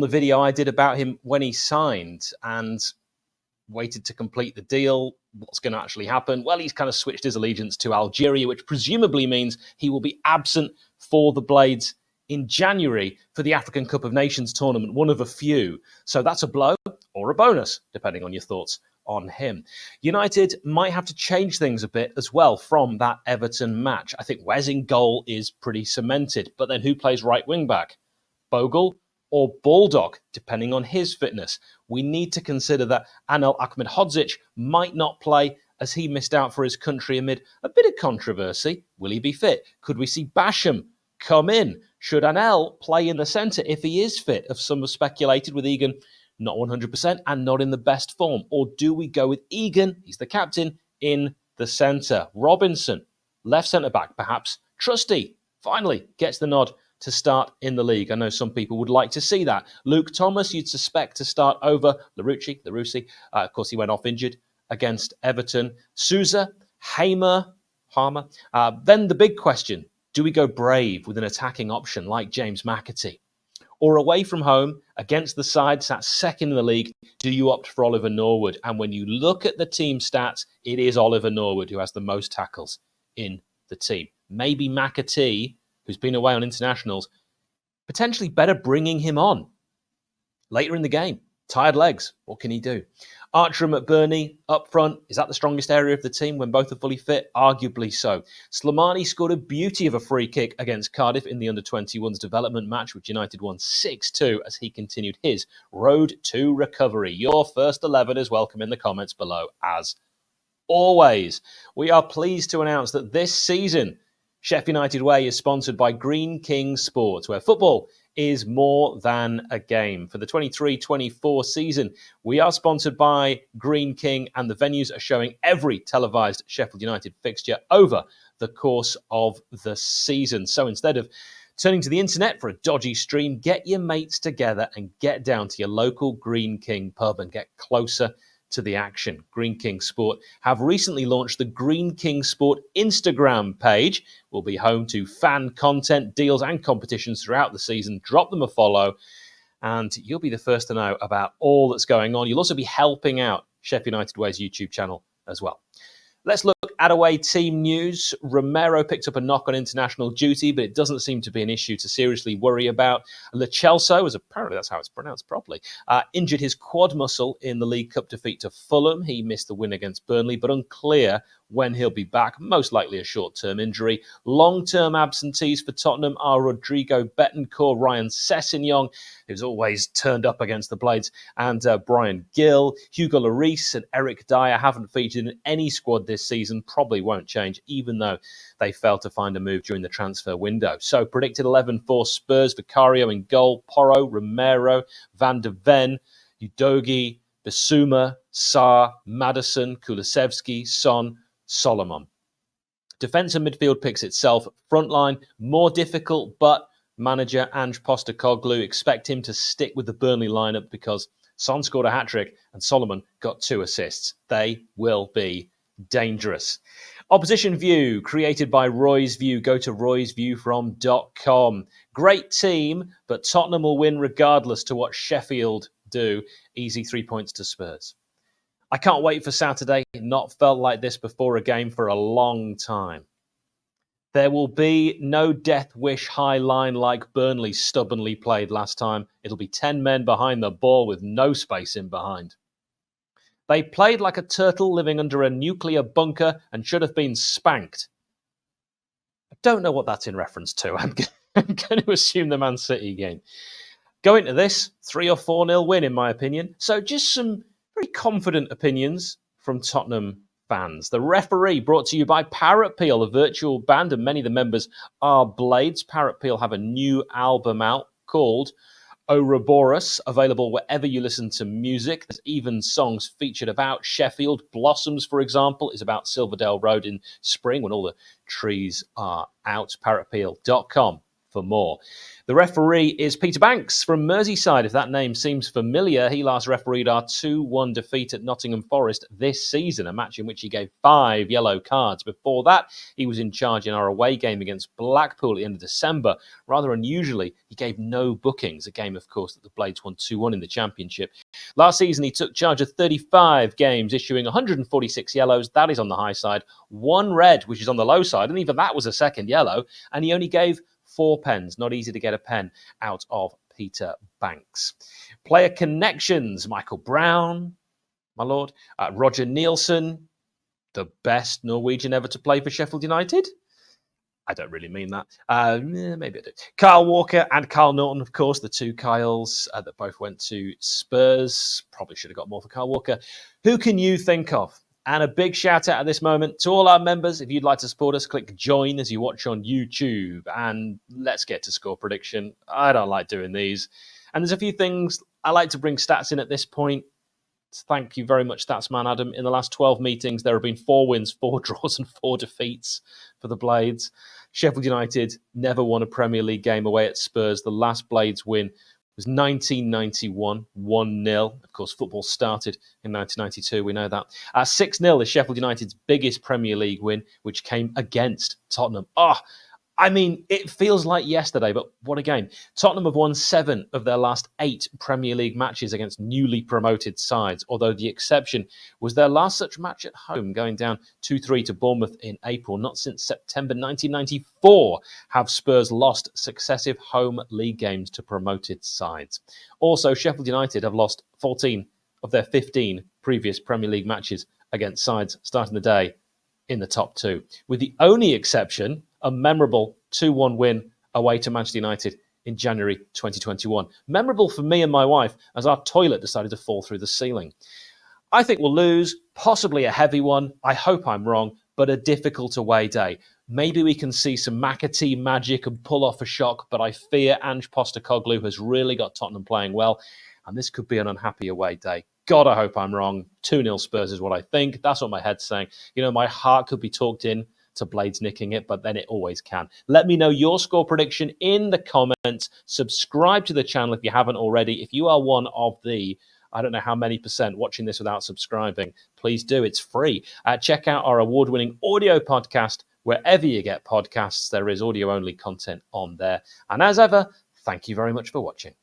on the video I did about him when he signed and waited to complete the deal. What's going to actually happen? Well, he's kind of switched his allegiance to Algeria, which presumably means he will be absent for the Blades in January for the African Cup of Nations tournament, one of a few. So that's a blow or a bonus, depending on your thoughts on him. United might have to change things a bit as well from that Everton match. I think Wes in goal is pretty cemented, but then who plays right wing back? Bogle or Baldock, depending on his fitness. We need to consider that Anel Ahmedhodzic might not play as he missed out for his country amid a bit of controversy. Will he be fit? Could we see Basham come in? Should Anel play in the centre if he is fit? As some have speculated, with Egan not 100% and not in the best form. Or do we go with Egan, he's the captain, in the centre? Robinson, left centre-back, perhaps. Trusty, finally, gets the nod to start in the league. I know some people would like to see that. Luke Thomas, you'd suspect to start over 𝗬𝗓𝗓𝗏. Of course, he went off injured against Everton. Sousa, Hamer. Then the big question, do we go brave with an attacking option like James McAtee? or away from home against the side sat second in the league, do you opt for Oliver Norwood? And when you look at the team stats, it is Oliver Norwood who has the most tackles in the team. Maybe McAtee, who's been away on internationals, potentially better bringing him on later in the game. Tired legs, what can he do? Archer and McBurney up front, is that the strongest area of the team when both are fully fit? Arguably so. Slimani scored a beauty of a free kick against Cardiff in the under-21s development match, which United won 6-2 as he continued his road to recovery. Your first 11 is welcome in the comments below as always. We are pleased to announce that this season, Sheff United Way is sponsored by Greene King Sports, where football is more than a game. For the 23-24 season, we are sponsored by Greene King, and the venues are showing every televised Sheffield United fixture over the course of the season. So instead of turning to the internet for a dodgy stream, get your mates together and get down to your local Greene King pub and get closer to the action. Greene King Sport have recently launched the Greene King Sport Instagram page. Will be home to fan content, deals and competitions throughout the season. Drop them a follow and you'll be the first to know about all that's going on. You'll also be helping out Sheff United Way's YouTube channel as well. Let's look at away team news. Romero picked up a knock on international duty, but it doesn't seem to be an issue to seriously worry about. 𝗟𝗂𝗄𝗂, as apparently that's how it's pronounced properly, injured his quad muscle in the League Cup defeat to Fulham. He missed the win against Burnley, but unclear when he'll be back, most likely a short-term injury. Long-term absentees for Tottenham are Rodrigo Betancourt, Ryan Sessegnon, who's always turned up against the Blades, and Brian Gill. Hugo Lloris and Eric Dyer haven't featured in any squad this season, probably won't change, even though they failed to find a move during the transfer window. So predicted 11 for Spurs: Vicario in goal, Porro, Romero, Van de Ven, Udogie, Bissouma, Sarr, Maddison, Kulusevski, Son, Solomon. Defence and midfield picks itself. Frontline, more difficult, but manager Ange Postecoglou expect him to stick with the Burnley lineup because Son scored a hat-trick and Solomon got 2 assists. They will be dangerous. Opposition view created by Roy's View. Go to roysviewfrom.com. Great team, but Tottenham will win regardless to what Sheffield do. Easy 3 points to Spurs. I can't wait for Saturday. Not felt like this before a game for a long time. There will be no death wish high line like Burnley stubbornly played last time. It'll be 10 men behind the ball with no space in behind. They played like a turtle living under a nuclear bunker and should have been spanked. I don't know what that's in reference to. I'm going to assume the Man City game. Going to this, 3 or 4-0 win in my opinion. So just some very confident opinions from Tottenham fans. The referee brought to you by Parrot Peel, a virtual band, and many of the members are Blades. Parrot Peel have a new album out called Ouroboros, available wherever you listen to music. There's even songs featured about Sheffield. Blossoms, for example, is about Silverdale Road in spring when all the trees are out. Parrotpeel.com for more. The referee is Peter Banks from Merseyside. If that name seems familiar, he last refereed our 2-1 defeat at Nottingham Forest this season, a match in which he gave 5 yellow cards. Before that, he was in charge in our away game against Blackpool at the end of December. Rather unusually, he gave no bookings, a game, of course, that the Blades won 2-1 in the Championship. Last season, he took charge of 35 games, issuing 146 yellows. That is on the high side. 1 red, which is on the low side, and even that was a second yellow, and he only gave 4 pens. Not easy to get a pen out of Peter Banks. Player connections: Michael Brown, my lord. Roger Nielsen, the best Norwegian ever to play for Sheffield United. I don't really mean that. Maybe I do. Kyle Walker and Kyle Norton, of course, the 2 Kyles that both went to Spurs. Probably should have got more for Kyle Walker. Who can you think of? And a big shout out at this moment to all our members. If you'd like to support us, click join as you watch on YouTube. And let's get to score prediction. I don't like doing these. And there's a few things I like to bring stats in at this point. Thank you very much, Statsman Adam. In the last 12 meetings, there have been 4 wins, 4 draws and 4 defeats for the Blades. Sheffield United never won a Premier League game away at Spurs. The last Blades win was 1991, 1-0. Of course, football started in 1992, we know that. 6-0 is Sheffield United's biggest Premier League win, which came against Tottenham. I mean, it feels like yesterday, but what a game. Tottenham have won 7 of their last 8 Premier League matches against newly promoted sides, although the exception was their last such match at home, going down 2-3 to Bournemouth in April. Not since September 1994 have Spurs lost successive home league games to promoted sides. Also, Sheffield United have lost 14 of their 15 previous Premier League matches against sides starting the day in the top 2, with the only exception a memorable 2-1 win away to Manchester United in January 2021. Memorable for me and my wife as our toilet decided to fall through the ceiling. I think we'll lose, possibly a heavy one. I hope I'm wrong, but a difficult away day. Maybe we can see some McAtee magic and pull off a shock, but I fear 𝗬𝗏 𝗏𝗏 has really got Tottenham playing well, and this could be an unhappy away day. God, I hope I'm wrong. 2-0 Spurs is what I think. That's what my head's saying. You know, my heart could be talked in to Blades nicking it, but then it always can. Let me know your score prediction in the comments. Subscribe to the channel if you haven't already. If you are one of the, I don't know how many % watching this without subscribing, please do. It's free. Check out our award-winning audio podcast. Wherever you get podcasts, there is audio-only content on there. And as ever, thank you very much for watching.